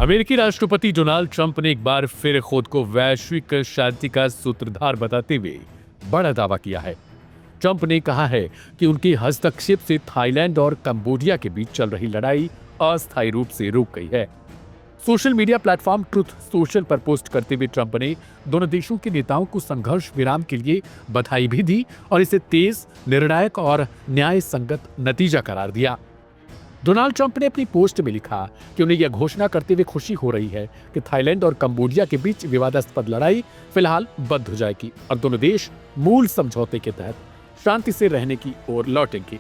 अमेरिकी राष्ट्रपति Donald Trump ने एक बार फिर खुद को वैश्विक शांति का सूत्रधार बताते हुए बड़ा दावा किया है। ट्रंप ने कहा है कि उनके हस्तक्षेप से थाईलैंड और कंबोडिया के बीच चल रही लड़ाई अस्थायी रूप से रुक गई है। Social media platform truth social पर पोस्ट करते हुए ट्रंप ने दोनों देशों के नेताओं को संघर्ष विराम के लिए बधाई भी दी और इसे तेज, निर्णायक और न्याय संगत नतीजा करार दिया। डोनाल्ड ट्रंप ने अपनी पोस्ट में लिखा कि उन्हें यह घोषणा करते हुए खुशी हो रही है कि थाईलैंड और कंबोडिया के बीच विवादास्पद लड़ाई फिलहाल बंद हो जाएगी और दोनों देश मूल समझौते के तहत शांति से रहने की ओर लौटेंगे।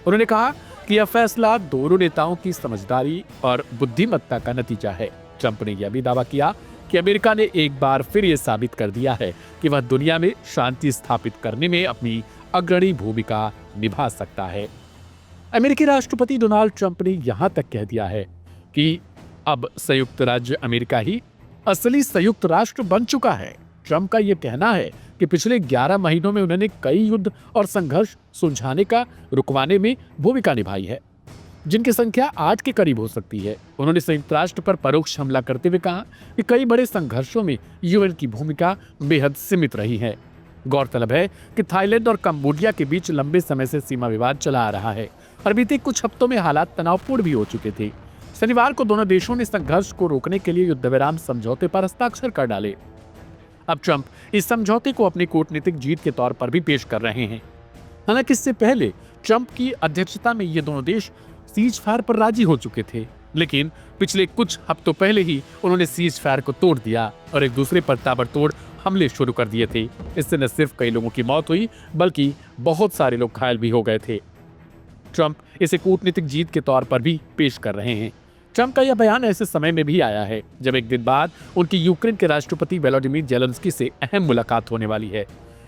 उन्होंने कहा कि यह फैसला दोनों नेताओं की समझदारी और बुद्धिमत्ता का नतीजा है। ट्रंप ने यह भी दावा किया कि अमेरिका ने एक बार फिर यह साबित कर दिया है कि वह दुनिया में शांति स्थापित करने में अपनी अग्रणी भूमिका निभा सकता है। अमेरिकी राष्ट्रपति डोनाल्ड ट्रंप ने यहां तक कह दिया है कि अब संयुक्त राज्य अमेरिका ही असली संयुक्त राष्ट्र बन चुका है। ट्रंप का यह कहना है कि पिछले 11 महीनों में उन्होंने कई युद्ध और संघर्ष सुलझाने का रुकवाने में भूमिका निभाई है, जिनकी संख्या 8 के करीब हो सकती है। उन्होंने संयुक्त राष्ट्र पर परोक्ष हमला करते हुए कहा कि कई बड़े संघर्षों में यूएन की भूमिका बेहद सीमित रही है। गौरतलब है कि थाईलैंड और कंबोडिया के बीच लंबे समय से सीमा विवाद चला आ रहा है और बीते कुछ हफ्तों में हालात तनावपूर्ण भी हो चुके थे। शनिवार को दोनों देशों ने संघर्ष को रोकने के लिए युद्धविराम समझौते पर हस्ताक्षर कर डाले। अब ट्रंप इस समझौते को अपनी कूटनीतिक जीत के तौर पर भी पेश कर रहे हैं। हालांकि इससे पहले ट्रंप की अध्यक्षता में ये दोनों देश सीज फायर पर राजी हो चुके थे, लेकिन पिछले कुछ हफ्तों पहले ही उन्होंने सीज फायर को तोड़ दिया और एक दूसरे पर ताबड़तोड़ हमले शुरू कर दिए थे। इससे न सिर्फ कई लोगों की मौत हुई बल्कि बहुत सारे लोग घायल भी हो गए थे। ट्रंप इसे कूटनीतिक जीत के तौर पर भी पेश कर रहे हैं। ट्रंप का यह बयान ऐसे समय में भी आया है जब एक दिन बाद उनकी यूक्रेन के राष्ट्रपति वोलोदिमीर ज़ेलेंस्की से अहम मुलाकात होने वाली है।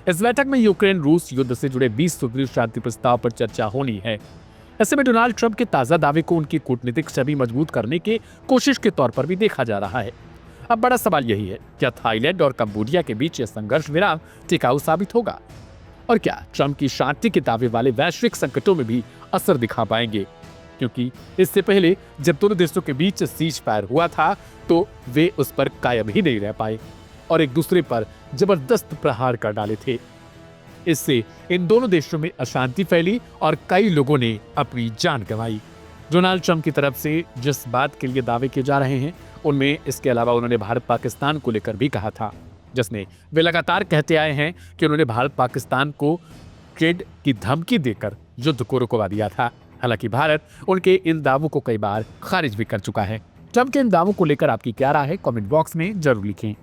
इस बैठक में यूक्रेन रूस युद्ध से जुड़े 20 सूत्रीय शांति प्रस्ताव पर चर्चा होनी है। ऐसे में डोनाल्ड ट्रंप के ताजा दावे को उनकी कूटनीतिक छवि मजबूत करने के कोशिश के तौर पर भी देखा जा रहा है। अब बड़ा सवाल यही है, क्या थाईलैंड और कंबोडिया के बीच यह संघर्ष विराम टिकाऊ साबित होगा और क्या ट्रंप की शांति के दावे वाले वैश्विक संकटों में भी असर दिखा पाएंगे? क्योंकि इससे पहले जब दोनों देशों के बीच सीज फायर हुआ था तो वे उस पर कायम ही नहीं रह पाए और एक दूसरे पर जबरदस्त प्रहार कर डाले थे। इससे इन दोनों देशों में अशांति फैली और कई लोगों ने अपनी जान गंवाई। डोनाल्ड ट्रंप की तरफ से जिस बात के लिए दावे किए जा रहे हैं उनमें इसके अलावा उन्होंने भारत पाकिस्तान को लेकर भी कहा था, जिसमें वे लगातार कहते आए हैं कि उन्होंने भारत पाकिस्तान को ट्रेड की धमकी देकर युद्ध को रुकवा दिया था। हालांकि भारत उनके इन दावों को कई बार खारिज भी कर चुका है। ट्रंप के इन दावों को लेकर आपकी क्या राय है? कमेंट बॉक्स में जरूर लिखें।